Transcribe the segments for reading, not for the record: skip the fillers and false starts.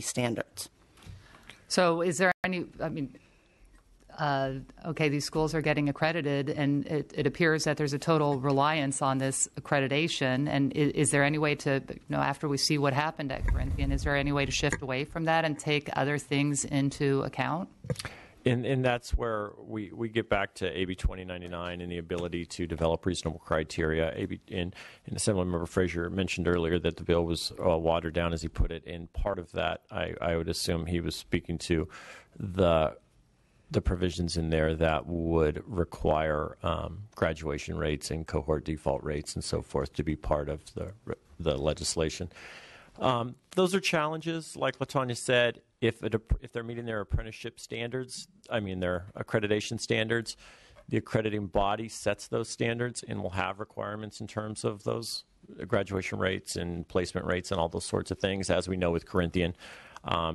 standards. So is there any, okay, these schools are getting accredited, and it appears that there's a total reliance on this accreditation. And is there any way to, after we see what happened at Corinthian, is there any way to shift away from that and take other things into account? And that's where we get back to AB 2099 and the ability to develop reasonable criteria. And Assemblymember Frazier mentioned earlier that the bill was watered down, as he put it. And part of that, I would assume he was speaking to the provisions in there that would require graduation rates and cohort default rates and so forth to be part of the legislation. Those are challenges, like LaTanya said. If they're meeting their apprenticeship standards, their accreditation standards, the accrediting body sets those standards and will have requirements in terms of those graduation rates and placement rates and all those sorts of things. As we know with Corinthian,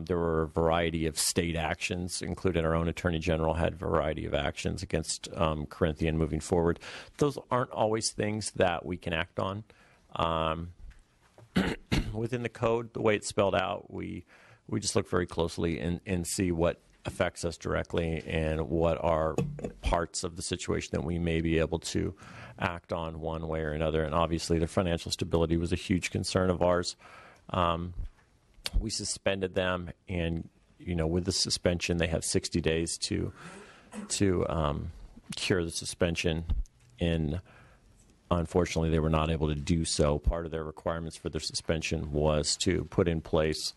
there were a variety of state actions, including our own Attorney General had a variety of actions against Corinthian moving forward. Those aren't always things that we can act on. Within the code, the way it's spelled out, we just look very closely and see what affects us directly and what are parts of the situation that we may be able to act on one way or another. And obviously, the financial stability was a huge concern of ours. We suspended them, and with the suspension, they have 60 days to cure the suspension. And unfortunately, they were not able to do so. Part of their requirements for their suspension was to put in place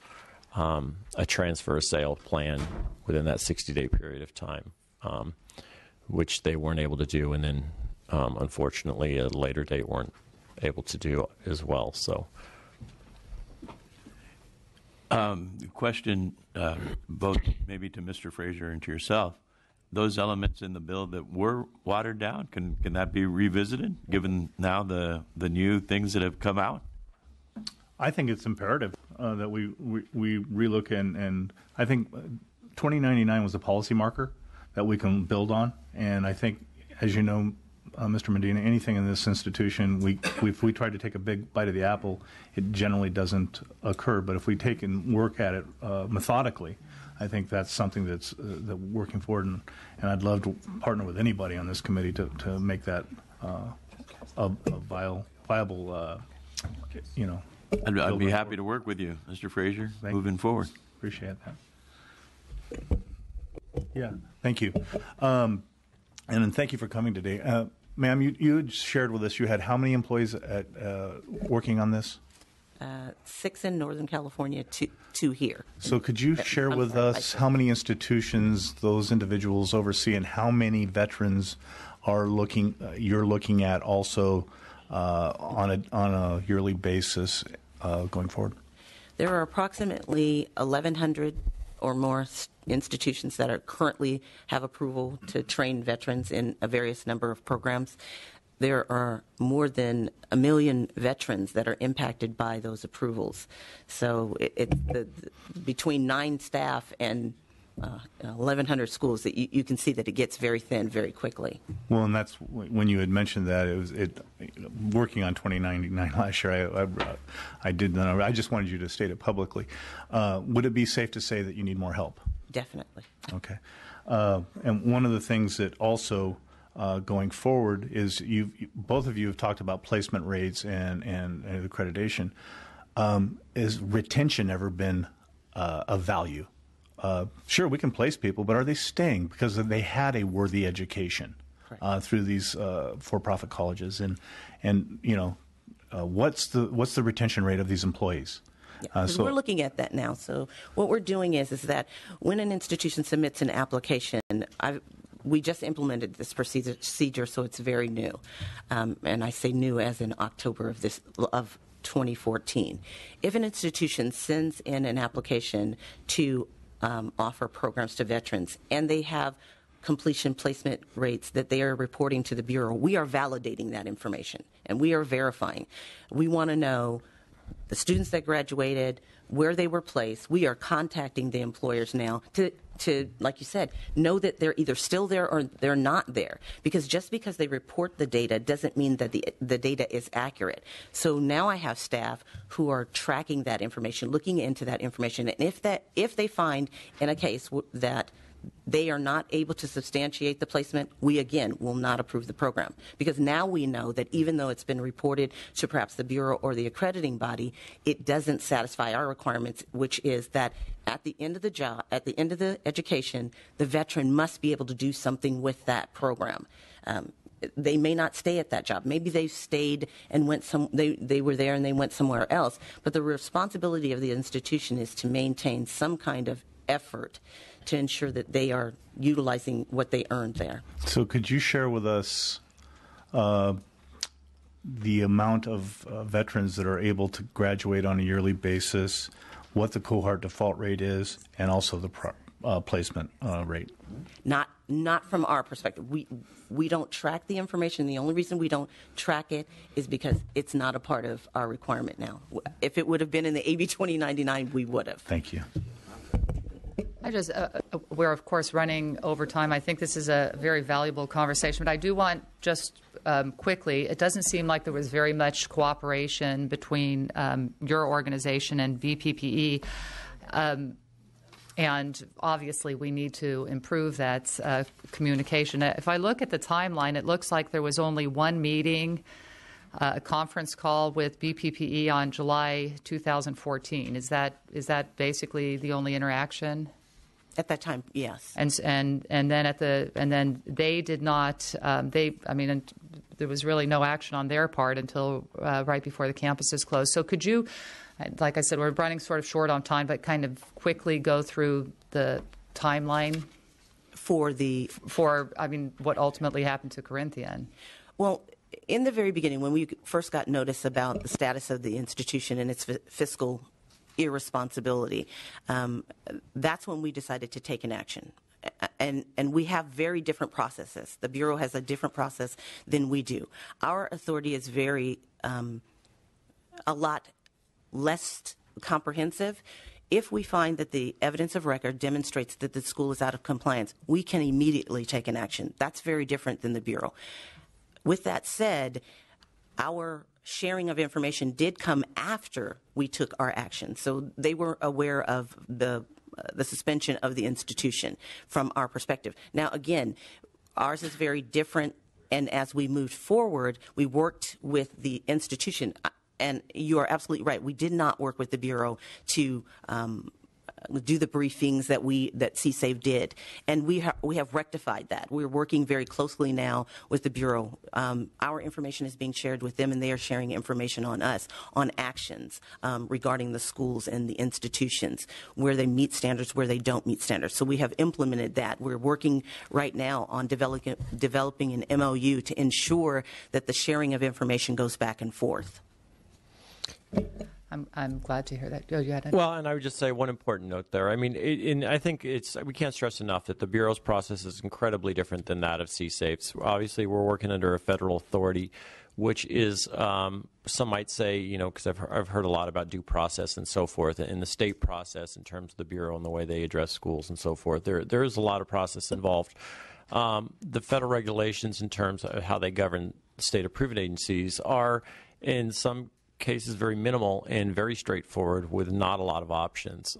a transfer sale plan within that 60-day period of time, which they weren't able to do, and then unfortunately, at a later date, weren't able to do as well. So. Question, both maybe to Mr. Frazier and to yourself, those elements in the bill that were watered down, can that be revisited, given now the new things that have come out? I think it's imperative that we relook, and I think 2099 was a policy marker that we can build on. And I think, as you know, Mr. Medina, anything in this institution, if we try to take a big bite of the apple, it generally doesn't occur. But if we take and work at it methodically, I think that's something that's working forward. And I'd love to partner with anybody on this committee to make that a viable, I'd be happy to work with you, Mr. Frazier, moving forward. Appreciate that. Yeah, thank you. And thank you for coming today. Ma'am, you had shared with us you had how many employees working on this? 6 in Northern California, two here. So could you share with us how many institutions those individuals oversee, and how many veterans are you're looking at also on a yearly basis going forward? There are approximately 1,100 or more institutions that are currently have approval to train veterans in a various number of programs. There are more than 1 million veterans that are impacted by those approvals. So between 9 staff and 1,100 schools, that you can see that it gets very thin very quickly. Well, and that's when you had mentioned that working on 2099 last year. I did not. I just wanted you to state it publicly. Would it be safe to say that you need more help? Definitely. Okay. And one of the things that also going forward is both of you have talked about placement rates and accreditation. Has retention ever been of value? Sure, we can place people, but are they staying because they had a worthy education through these for-profit colleges? And what's the retention rate of these employees? Yeah, so we're looking at that now. So what we're doing is that when an institution submits an application, we just implemented this procedure, so it's very new, and I say new as in October of 2014. If an institution sends in an application to offer programs to veterans, and they have completion placement rates that they are reporting to the Bureau, we are validating that information, and we are verifying. We want to know the students that graduated, where they were placed. We are contacting the employers now to, like you said, know that they're either still there or they're not there. Because just because they report the data doesn't mean that the data is accurate. So now I have staff who are tracking that information, looking into that information. And if they find in a case that they are not able to substantiate the placement, we again will not approve the program, because now we know that even though it's been reported to perhaps the Bureau or the accrediting body, it doesn't satisfy our requirements, which is that at the end of the job, at the end of the education, the veteran must be able to do something with that program. They may not stay at that job. Maybe they stayed and went they were there and they went somewhere else. But the responsibility of the institution is to maintain some kind of effort to ensure that they are utilizing what they earned there. So could you share with us the amount of veterans that are able to graduate on a yearly basis, what the cohort default rate is, and also the placement rate? Not from our perspective. We don't track the information. The only reason we don't track it is because it's not a part of our requirement now. If it would have been in the AB 2099, we would have. Thank you. We're, of course, running over time. I think this is a very valuable conversation, but I do want just quickly, it doesn't seem like there was very much cooperation between your organization and VPPE. And obviously, we need to improve that communication. If I look at the timeline, it looks like there was only one meeting, a conference call with BPPE on July 2014. Is that basically the only interaction? At that time, yes. And then they did not. There was really no action on their part until right before the campuses closed. So could you, like I said, we're running sort of short on time, but kind of quickly go through the timeline for what ultimately happened to Corinthian? Well, in the very beginning, when we first got notice about the status of the institution and its fiscal irresponsibility, that's when we decided to take an action. And we have very different processes. The Bureau has a different process than we do. Our authority is a lot less comprehensive. If we find that the evidence of record demonstrates that the school is out of compliance, we can immediately take an action. That's very different than the Bureau. With that said, our sharing of information did come after we took our action. So they were aware of the suspension of the institution from our perspective. Now, again, ours is very different, and as we moved forward, we worked with the institution. And you are absolutely right. We did not work with the Bureau to do the briefings that CSAVE did, and we have rectified that. We're working very closely now with the Bureau. Our information is being shared with them, and they are sharing information on us on actions regarding the schools and the institutions, where they meet standards, where they don't meet standards. So we have implemented that. We're working right now on developing an MOU to ensure that the sharing of information goes back and forth. I'm glad to hear that. Oh, you had Well, and I would just say one important note there. I mean, I think we can't stress enough that the Bureau's process is incredibly different than that of CSAFE's. Obviously, we're working under a federal authority, which is, some might say, because I've heard a lot about due process and so forth, and the state process in terms of the Bureau and the way they address schools and so forth. There is a lot of process involved. The federal regulations in terms of how they govern state approving agencies are, in some cases, very minimal and very straightforward with not a lot of options.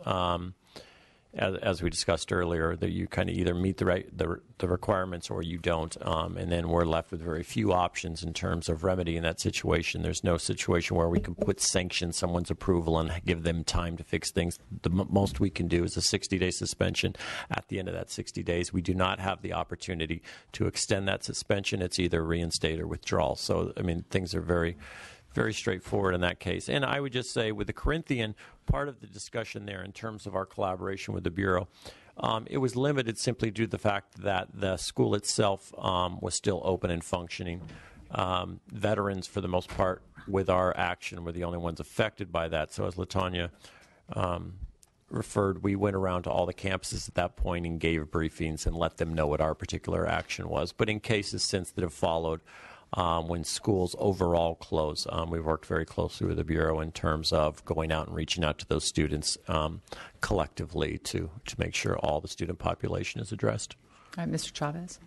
As we discussed earlier, that you kind of either meet the requirements or you don't, and then we're left with very few options in terms of remedy in that situation. There's no situation where we can sanction someone's approval and give them time to fix things. The most we can do is a 60-day suspension. At the end of that 60 days, we do not have the opportunity to extend that suspension. It's either reinstate or withdrawal. So, I mean, things are very straightforward in that case. And I would just say with the Corinthian, part of the discussion there in terms of our collaboration with the Bureau, it was limited simply due to the fact that the school itself was still open and functioning. Veterans, for the most part, with our action, were the only ones affected by that. So as LaTanya referred, we went around to all the campuses at that point and gave briefings and let them know what our particular action was. But in cases since that have followed, when schools overall close. We've worked very closely with the Bureau in terms of going out and reaching out to those students collectively to make sure all the student population is addressed. All right, Mr. Chavez.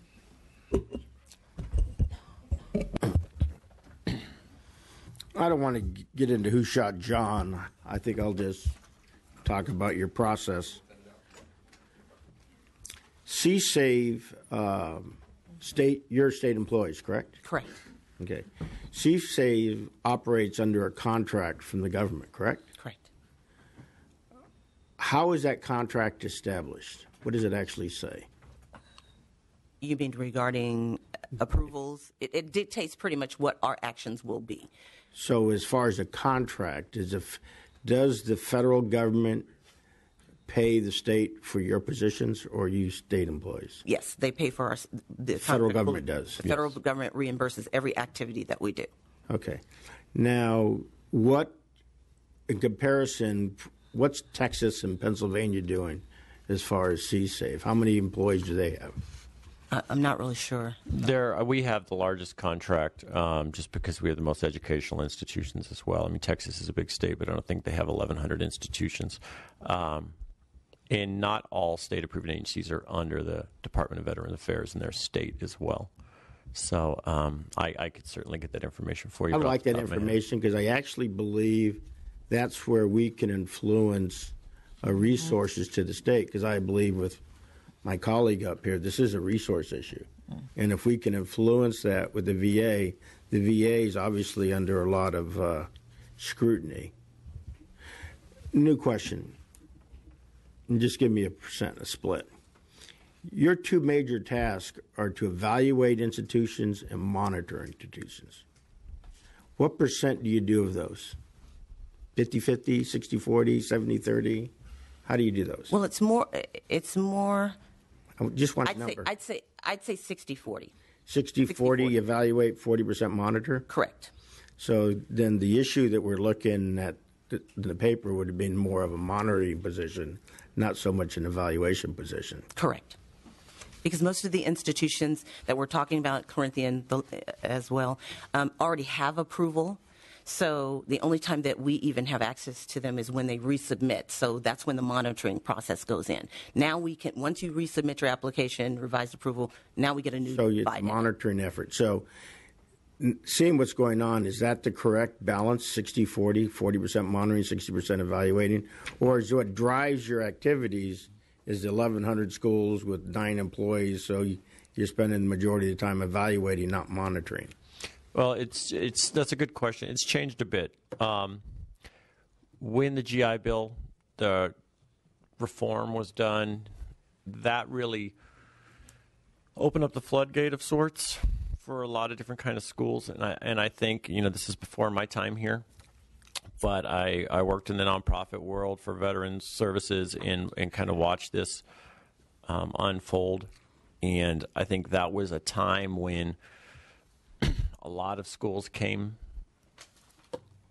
I don't want to get into who shot John. I think I'll just talk about your process. C-Save, your state employees, correct? Correct. Okay. C-Save operates under a contract from the government, correct? Correct. How is that contract established? What does it actually say? You mean regarding approvals? It dictates pretty much what our actions will be. So as far as a contract, does the federal government pay the state for your positions, or you state employees? Yes, they pay for our. The federal contract government does. The federal government reimburses every activity that we do. Okay. Now, in comparison, what's Texas and Pennsylvania doing as far as C-Save? How many employees do they have? I'm not really sure. We have the largest contract just because we have the most educational institutions as well. I mean, Texas is a big state, but I don't think they have 1,100 institutions. And not all state-approved agencies are under the Department of Veterans Affairs in their state as well. So I could certainly get that information for you. I like that information because I actually believe that's where we can influence resources to the state, because I believe with my colleague up here, this is a resource issue. And if we can influence that with the VA is obviously under a lot of scrutiny. New question. And just give me a split. Your two major tasks are to evaluate institutions and monitor institutions. What percent do you do of those? 50-50, 60-40, 70-30? How do you do those? Well, it's more. I just want a number. I'd say 60-40. 60-40 evaluate, 40% monitor? Correct. So then the issue that we're looking at in the paper would have been more of a monitoring position, not so much an evaluation position. Correct. Because most of the institutions that we're talking about, Corinthian as well, already have approval. So the only time that we even have access to them is when they resubmit. So that's when the monitoring process goes in. Now we can, once you resubmit your application, revised approval, now we get a new it's a monitoring effort. So seeing what's going on, is that the correct balance, 60-40, 40% monitoring, 60% evaluating? Or is what drives your activities is the 1,100 schools with 9 employees, so you're spending the majority of the time evaluating, not monitoring? Well, that's a good question. It's changed a bit. When the GI Bill, the reform was done, that really opened up the floodgate of sorts for a lot of different kind of schools. And I think, this is before my time here, but I worked in the nonprofit world for veterans services and kind of watched this unfold. And I think that was a time when a lot of schools came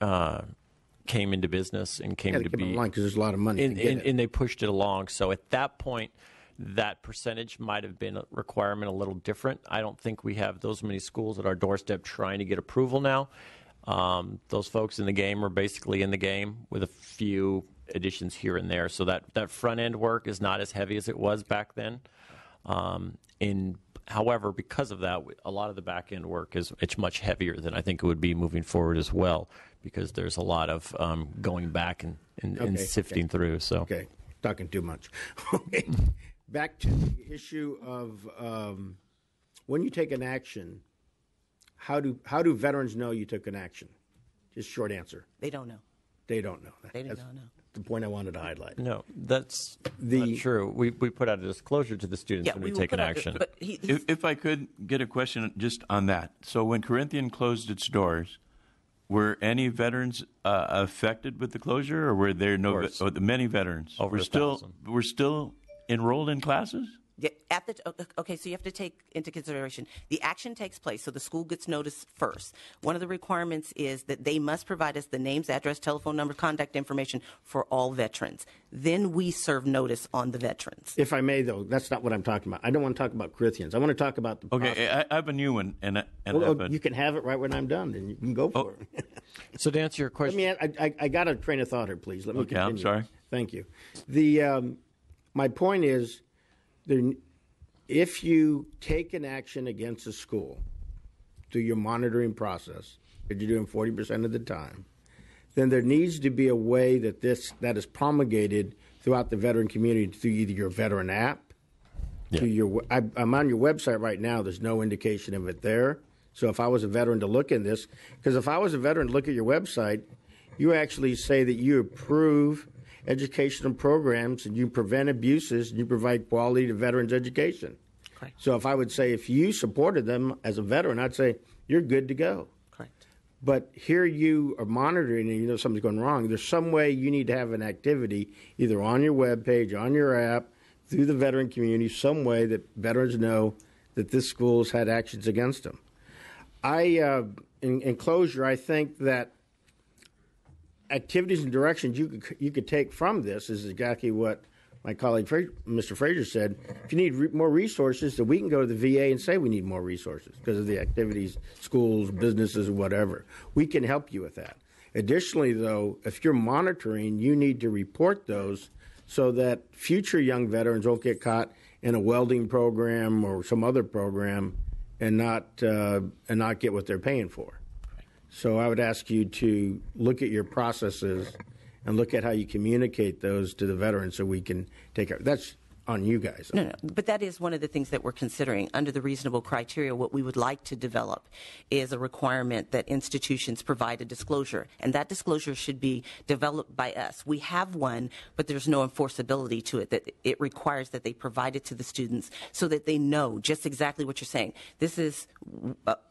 into business and came to be because there's a lot of money and they pushed it along. So at that point, that percentage might have been a requirement a little different. I don't think we have those many schools at our doorstep trying to get approval now. Those folks in the game are basically in the game with a few additions here and there. So that front end work is not as heavy as it was back then. However, because of that, a lot of the back end work it's much heavier than I think it would be moving forward as well, because there's a lot of going back and sifting through. So okay, talking too much. Okay, back to the issue of when you take an action. How do veterans know you took an action? Just short answer. They don't know. They don't know. They don't know. The point I wanted to highlight. No, that's not true. We put out a disclosure to the students when we take an action. If I could get a question just on that. So when Corinthian closed its doors, were any veterans affected with the closure, or were there many veterans Over were still enrolled in classes? Yeah, okay, so you have to take into consideration the action takes place, so the school gets notice first. One of the requirements is that they must provide us the names, address, telephone number, contact information for all veterans. Then we serve notice on the veterans. If I may, though, that's not what I'm talking about. I don't want to talk about Corinthians. I want to talk about the process. Okay, I have a new one, You can have it right when I'm done, and you can go for it. So to answer your question, I got a train of thought here, please. Let me continue. I'm sorry. Thank you. My point is, if you take an action against a school through your monitoring process, that you're doing 40% of the time, then there needs to be a way that that is promulgated throughout the veteran community through either your veteran app, I'm on your website right now. There's no indication of it there. So if I was a veteran to look in this, because if I was a veteran to look at your website, you actually say that you approve educational programs and you prevent abuses and you provide quality to veterans' education. Correct. So if I would say if you supported them as a veteran, I'd say you're good to go. Correct. But here you are monitoring and you know something's going wrong. There's some way you need to have an activity either on your webpage, on your app, through the veteran community, some way that veterans know that this school's had actions against them. In closure, I think that activities and directions you could take from this is exactly what my colleague Mr. Frazier said. If you need more resources, then we can go to the VA and say we need more resources because of the activities, schools, businesses, whatever. We can help you with that. Additionally, though, if you're monitoring, you need to report those so that future young veterans won't get caught in a welding program or some other program and not get what they're paying for. So I would ask you to look at your processes and look at how you communicate those to the veterans so we can take care. That's on you guys. No, but that is one of the things that we're considering. Under the reasonable criteria, what we would like to develop is a requirement that institutions provide a disclosure, and that disclosure should be developed by us. We have one, but there's no enforceability to it. That it requires that they provide it to the students so that they know just exactly what you're saying. This is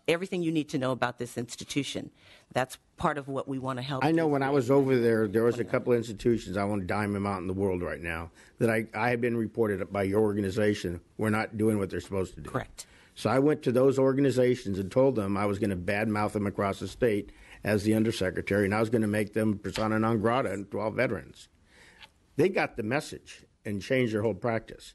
everything you need to know about this institution. That's part of what we want to help. I know when I was over there was a couple of institutions, I won't dime them out in the world right now, that I had been reported by your organization were not doing what they're supposed to do. Correct. So I went to those organizations and told them I was going to badmouth them across the state as the undersecretary, and I was going to make them persona non grata to all veterans. They got the message and changed their whole practice.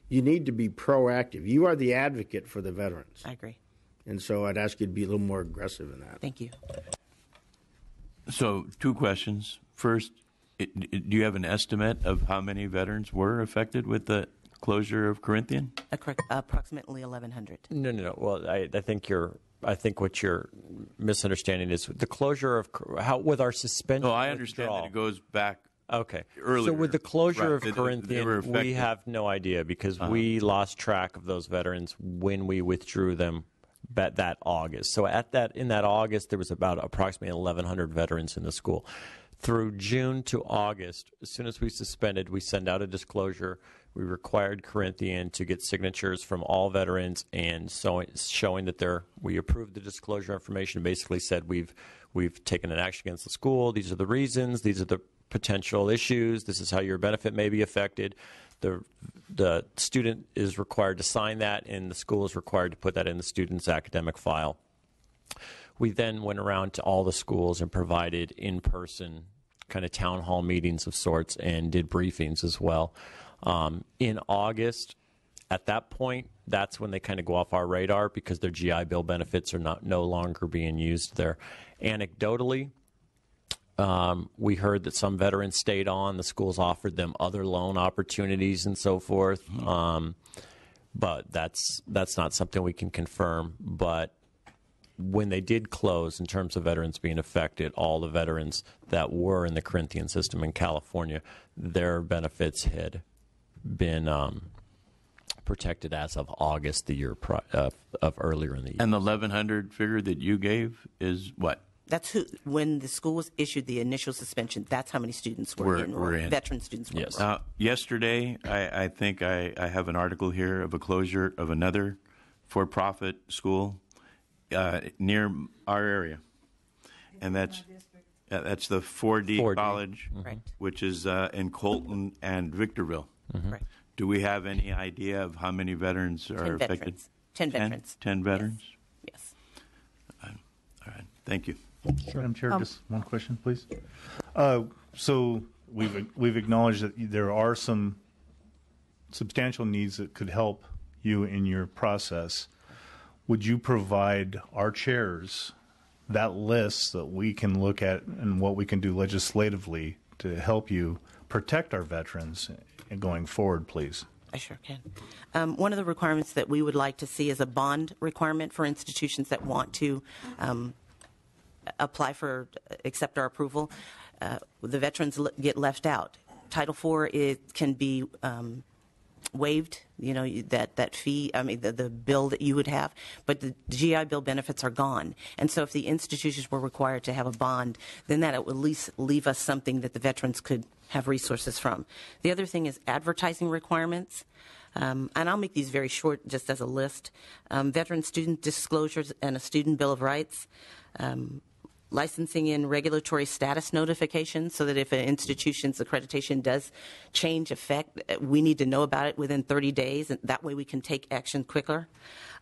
You need to be proactive. You are the advocate for the veterans. I agree. And so I'd ask you to be a little more aggressive in that. Thank you. So, two questions. First, do you have an estimate of how many veterans were affected with the closure of Corinthian? Approximately 1,100. No. Well, I think what you're misunderstanding is the closure of with our suspension. No, I understand that it goes back. Okay. Earlier. So with the closure Right. of Corinthian, we have no idea because we lost track of those veterans when we withdrew them that August. So in that August, there was about approximately 1,100 veterans in the school. Through June to August, as soon as we suspended, we send out a disclosure. We required Corinthian to get signatures from all veterans and showing that we approved the disclosure information. Basically said we've taken an action against the school. These are the reasons. These are the potential issues. This is how your benefit may be affected. The student is required to sign that, and the school is required to put that in the student's academic file. We then went around to all the schools and provided in-person kind of town hall meetings of sorts and did briefings as well. In August, at that point, that's when they kind of go off our radar because their GI Bill benefits are no longer being used there. Anecdotally, we heard that some veterans stayed on. The schools offered them other loan opportunities and so forth. But that's not something we can confirm. But when they did close, in terms of veterans being affected, all the veterans that were in the Corinthian system in California, their benefits had been protected as of August the year of earlier in the year. And the 1,100 figure that you gave is what? That's when the school was issued the initial suspension, that's how many students were in. Veteran students were Yes. enrolled. Yesterday, I think I have an article here of a closure of another for-profit school near our area. And that's the 4D College, Right. which is in Colton and Victorville. Right. Do we have any idea of how many veterans are affected? 10 veterans. 10 veterans? Yes. All right. Thank you. Madam Chair, just one question, please. So we've acknowledged that there are some substantial needs that could help you in your process. Would you provide our chairs that list that we can look at and what we can do legislatively to help you protect our veterans going forward, please? I sure can. One of the requirements that we would like to see is a bond requirement for institutions that want to apply for, accept our approval. The veterans get left out. Title IV, it can be waived, that fee, the bill that you would have, but the GI Bill benefits are gone. And so if the institutions were required to have a bond, then that would at least leave us something that the veterans could have resources from. The other thing is advertising requirements. And I'll make these very short just as a list. Veteran student disclosures and a student bill of rights. Licensing and regulatory status notifications so that if an institution's accreditation does change effect, we need to know about it within 30 days, and that way we can take action quicker.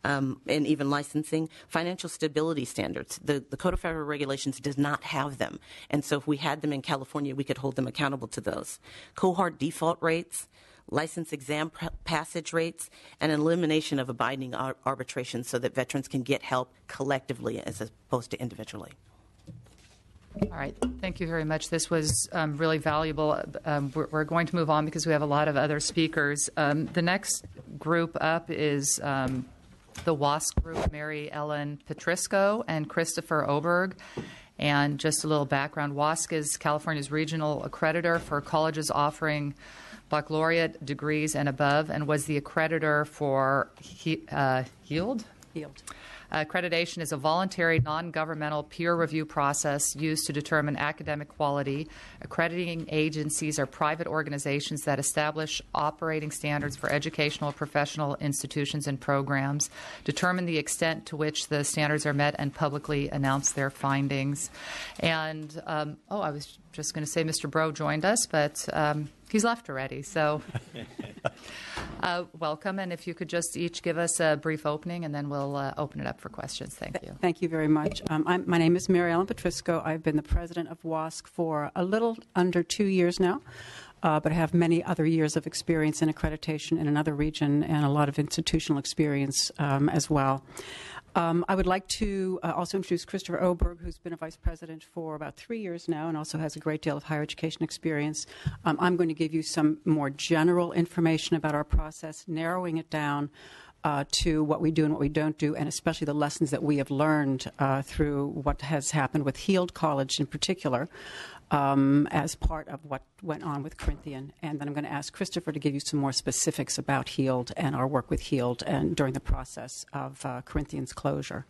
And even licensing. Financial stability standards. The Code of Federal Regulations does not have them, and so if we had them in California, we could hold them accountable to those. Cohort default rates, license exam passage rates, and elimination of a binding arbitration so that veterans can get help collectively as opposed to individually. All right. Thank you very much. This was really valuable. We're going to move on because we have a lot of other speakers. The next group up is the WASC group, Mary Ellen Petrisco and Christopher Oberg. And just a little background, WASC is California's regional accreditor for colleges offering baccalaureate degrees and above, and was the accreditor for HEALD? HEALD. Accreditation is a voluntary, non-governmental peer review process used to determine academic quality. Accrediting agencies are private organizations that establish operating standards for educational, professional institutions and programs, determine the extent to which the standards are met, and publicly announce their findings. And, I was just going to say Mr. Bro joined us, but he's left already. So welcome. And if you could just each give us a brief opening, and then we'll open it up for questions. Thank you. Thank you very much. My name is Mary Ellen Petrisco. I've been the president of WASC for a little under 2 years now, but I have many other years of experience in accreditation in another region and a lot of institutional experience as well. I would like to also introduce Christopher Oberg, who's been a vice president for about 3 years now and also has a great deal of higher education experience. I'm going to give you some more general information about our process, narrowing it down to what we do and what we don't do, and especially the lessons that we have learned through what has happened with Heald College in particular, as part of what went on with Corinthian. And then I'm going to ask Christopher to give you some more specifics about Heald and our work with Heald and during the process of Corinthian's closure.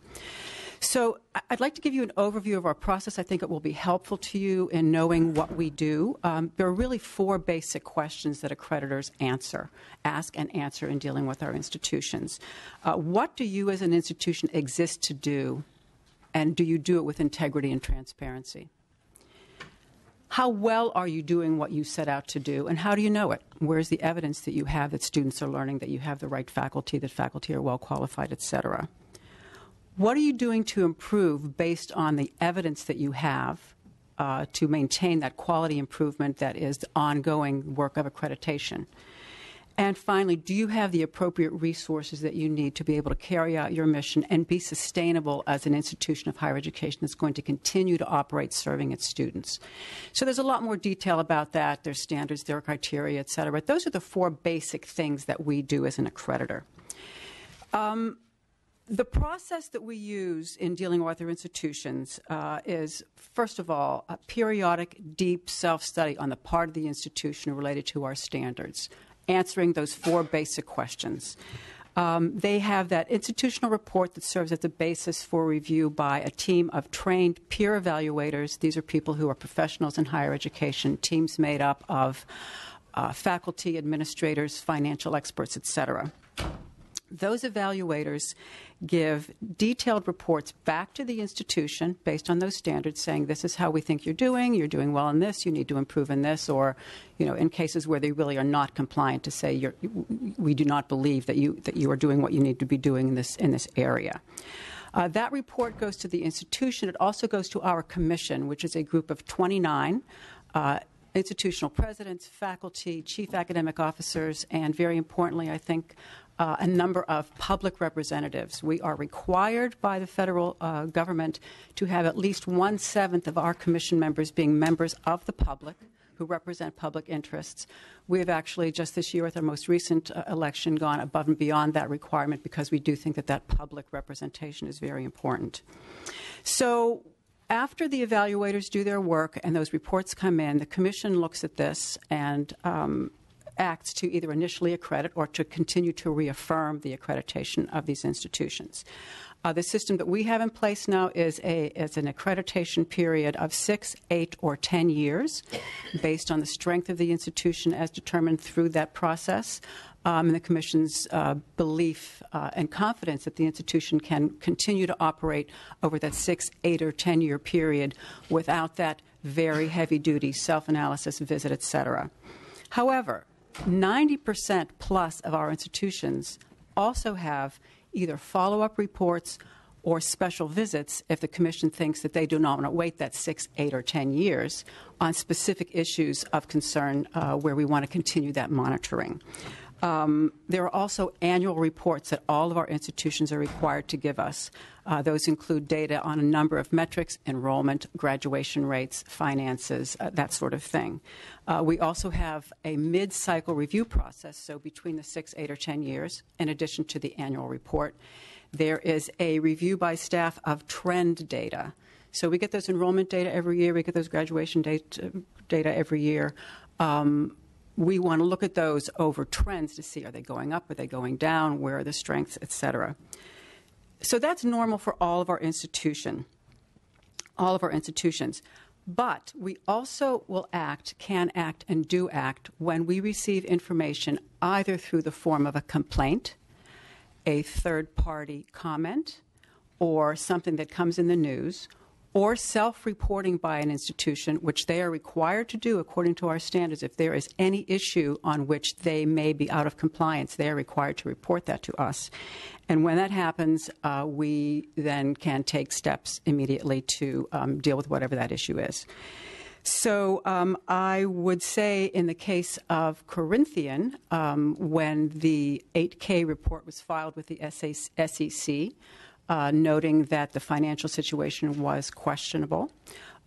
So I'd like to give you an overview of our process. I think it will be helpful to you in knowing what we do. There are really 4 basic questions that accreditors ask and answer in dealing with our institutions. What do you as an institution exist to do, and do you do it with integrity and transparency? How well are you doing what you set out to do, and how do you know it? Where's the evidence that you have that students are learning, that you have the right faculty, that faculty are well qualified, et cetera? What are you doing to improve based on the evidence that you have to maintain that quality improvement that is the ongoing work of accreditation? And finally, do you have the appropriate resources that you need to be able to carry out your mission and be sustainable as an institution of higher education that's going to continue to operate serving its students? So there's a lot more detail about that. There's standards, there are criteria, et cetera. But those are the 4 basic things that we do as an accreditor. The process that we use in dealing with our institutions is, first of all, a periodic, deep self-study on the part of the institution related to our standards, answering those 4 basic questions. They have that institutional report that serves as the basis for review by a team of trained peer evaluators. These are people who are professionals in higher education, teams made up of faculty, administrators, financial experts, et cetera. Those evaluators give detailed reports back to the institution based on those standards, saying this is how we think you're doing well in this, you need to improve in this, or, in cases where they really are not compliant, to say we do not believe that you are doing what you need to be doing in this area. That report goes to the institution. It also goes to our commission, which is a group of 29 institutional presidents, faculty, chief academic officers, and very importantly, I think, a number of public representatives. We are required by the federal government to have at least 1/7 of our commission members being members of the public who represent public interests. We have actually, just this year with our most recent election, gone above and beyond that requirement because we do think that public representation is very important. So after the evaluators do their work and those reports come in, the commission looks at this and acts to either initially accredit or to continue to reaffirm the accreditation of these institutions. The system that we have in place now is an accreditation period of 6, 8, or 10 years based on the strength of the institution as determined through that process, and the Commission's belief and confidence that the institution can continue to operate over that 6, 8, or 10-year period without that very heavy-duty self-analysis visit, et cetera. However, 90% plus of our institutions also have either follow-up reports or special visits if the Commission thinks that they do not want to wait that 6, 8, or 10 years on specific issues of concern where we want to continue that monitoring. There are also annual reports that all of our institutions are required to give us. Those include data on a number of metrics: enrollment, graduation rates, finances, that sort of thing. We also have a mid-cycle review process, so between the 6, 8, or 10 years, in addition to the annual report. There is a review by staff of trend data. So we get those enrollment data every year. We get those graduation data every year. We want to look at those over trends to see, are they going up, are they going down, where are the strengths, et cetera. So that's normal for all of our institutions. But we also will act, can act, and do act when we receive information either through the form of a complaint, a third-party comment, or something that comes in the news, or self-reporting by an institution, which they are required to do according to our standards. If there is any issue on which they may be out of compliance, they are required to report that to us. And when that happens, we then can take steps immediately to deal with whatever that issue is. So I would say in the case of Corinthian, when the 8K report was filed with the SEC, noting that the financial situation was questionable.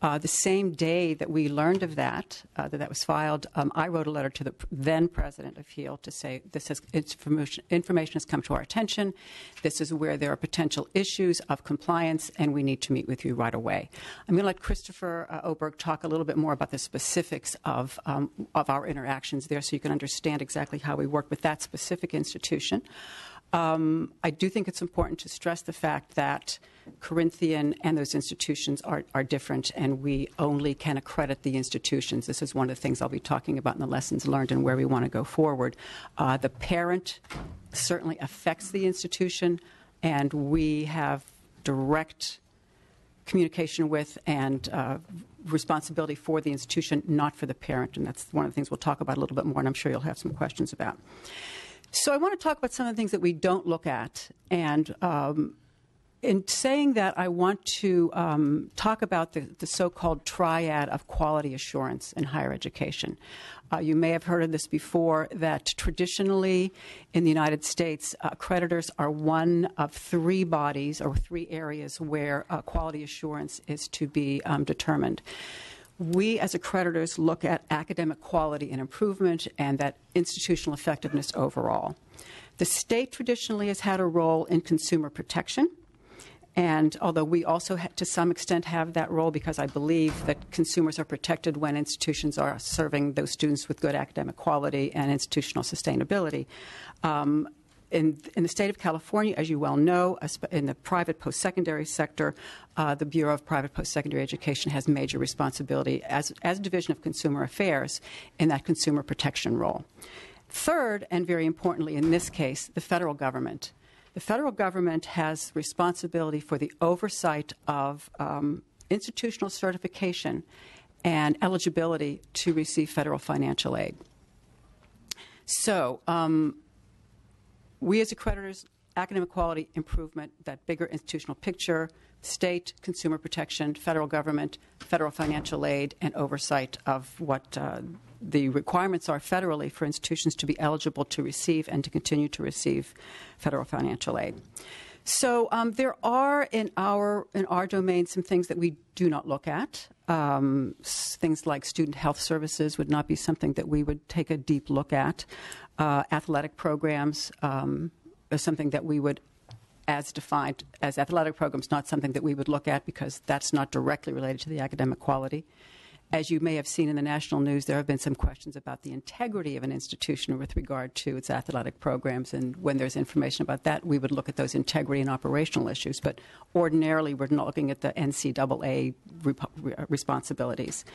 The same day that we learned of that was filed, I wrote a letter to the then president of HEAL to say information has come to our attention. This is where there are potential issues of compliance, and we need to meet with you right away. I'm going to let Christopher Oberg talk a little bit more about the specifics of our interactions there, so you can understand exactly how we work with that specific institution. I do think it's important to stress the fact that Corinthian and those institutions are different, and we only can accredit the institutions. This is one of the things I'll be talking about in the lessons learned and where we want to go forward. The parent certainly affects the institution, and we have direct communication with and responsibility for the institution, not for the parent. And that's one of the things we'll talk about a little bit more, and I'm sure you'll have some questions about. So I want to talk about some of the things that we don't look at. And in saying that, I want to talk about the so-called triad of quality assurance in higher education. You may have heard of this before, that traditionally in the United States, accreditors are one of 3 bodies or 3 areas where quality assurance is to be determined. We, as accreditors, look at academic quality and improvement and that institutional effectiveness overall. The state traditionally has had a role in consumer protection, and although we also, to some extent, have that role because I believe that consumers are protected when institutions are serving those students with good academic quality and institutional sustainability. In the state of California, as you well know, in the private post-secondary sector, the Bureau of Private Post-Secondary Education has major responsibility as Division of Consumer Affairs in that consumer protection role. Third, and very importantly in this case, the federal government. The federal government has responsibility for the oversight of institutional certification and eligibility to receive federal financial aid. So we as accreditors, academic quality improvement, that bigger institutional picture, state, consumer protection, federal government, federal financial aid, and oversight of what the requirements are federally for institutions to be eligible to receive and to continue to receive federal financial aid. So there are in our domain some things that we do not look at. Things like student health services would not be something that we would take a deep look at. Athletic programs is something that we would, as defined as athletic programs, not something that we would look at because that's not directly related to the academic quality. As you may have seen in the national news, there have been some questions about the integrity of an institution with regard to its athletic programs, and when there's information about that, we would look at those integrity and operational issues. But ordinarily, we're not looking at the NCAA responsibilities.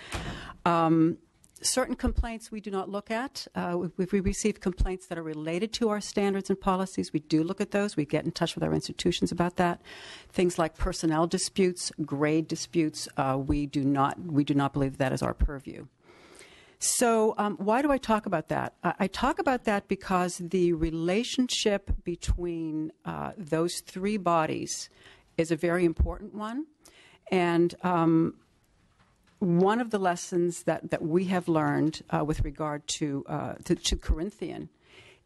Certain complaints we do not look at. If we receive complaints that are related to our standards and policies, we do look at those. We get in touch with our institutions about that. Things like personnel disputes, grade disputes, we do not believe that is our purview. So why do I talk about that? I talk about that because the relationship between those three bodies is a very important one. And one of the lessons that we have learned with regard to Corinthian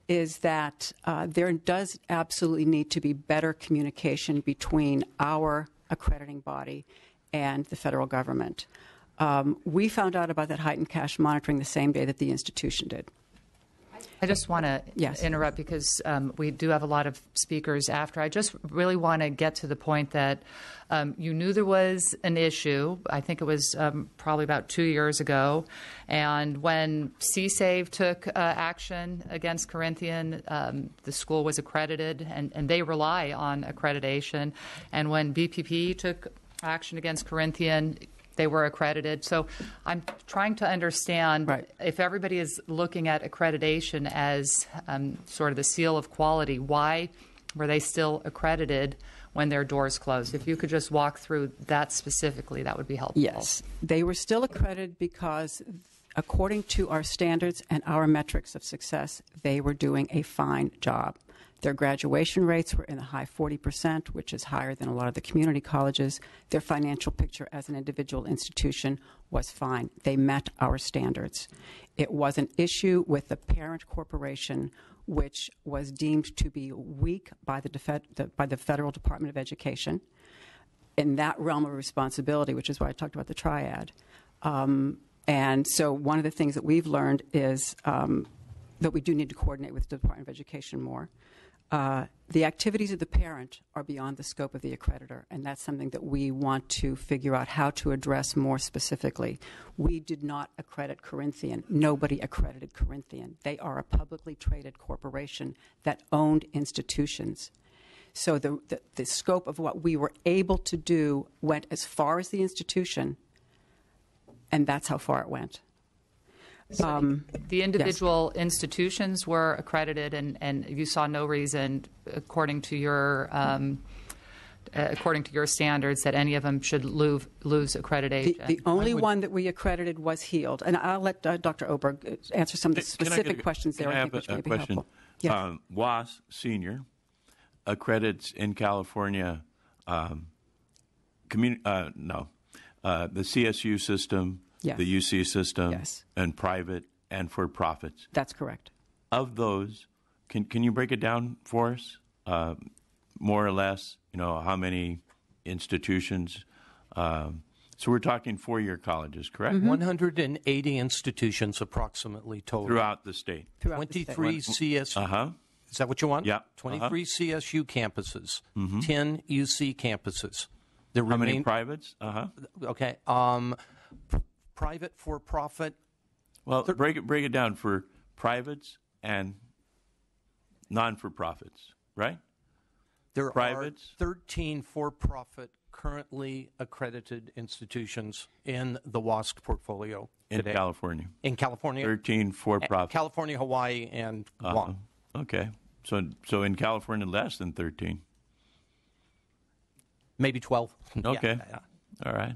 is that there does absolutely need to be better communication between our accrediting body and the federal government. We found out about that heightened cash monitoring the same day that the institution did. I just want to interrupt because we do have a lot of speakers after. I just really want to get to the point that you knew there was an issue. I think it was probably about 2 years ago. And when CSAVE took action against Corinthian, the school was accredited, and they rely on accreditation. And when BPP took action against Corinthian, they were accredited. So I'm trying to understand if everybody is looking at accreditation as sort of the seal of quality, why were they still accredited when their doors closed? If you could just walk through that specifically, that would be helpful. Yes. They were still accredited because according to our standards and our metrics of success, they were doing a fine job. Their graduation rates were in the high 40%, which is higher than a lot of the community colleges. Their financial picture as an individual institution was fine. They met our standards. It was an issue with the parent corporation, which was deemed to be weak by the Federal Department of Education in that realm of responsibility, which is why I talked about the triad. And so one of the things that we've learned is that we do need to coordinate with the Department of Education more. The activities of the parent are beyond the scope of the accreditor, and that's something that we want to figure out how to address more specifically. We did not accredit Corinthian. Nobody accredited Corinthian. They are a publicly traded corporation that owned institutions. So the scope of what we were able to do went as far as the institution, and that's how far it went. The individual institutions were accredited, and you saw no reason, according to your standards, that any of them should lose accreditation. The only one that we accredited was Healed, and I'll let Dr. Oberg answer some of the specific questions there. I have which a may be question. helpful. Yes. WAS Senior accredits in California. The CSU system. Yes. The UC system, yes. And private and for profits. That's correct. Of those, can you break it down for us, more or less? How many institutions? So we're talking four-year colleges, correct? Mm-hmm. 180 institutions approximately total. Throughout the state. 23 CSU. Uh-huh. Is that what you want? Yeah. 23 CSU campuses, Mm-hmm. 10 UC campuses. How many privates? Uh-huh. Okay. Private, for-profit. Well, break it down for privates and non-for-profits, right? There Privates. are 13 for-profit currently accredited institutions in the WASC portfolio In today. California. In California? 13 for-profit. California, Hawaii, and Guam. Okay. So in California, less than 13. Maybe 12. Okay. Yeah. All right.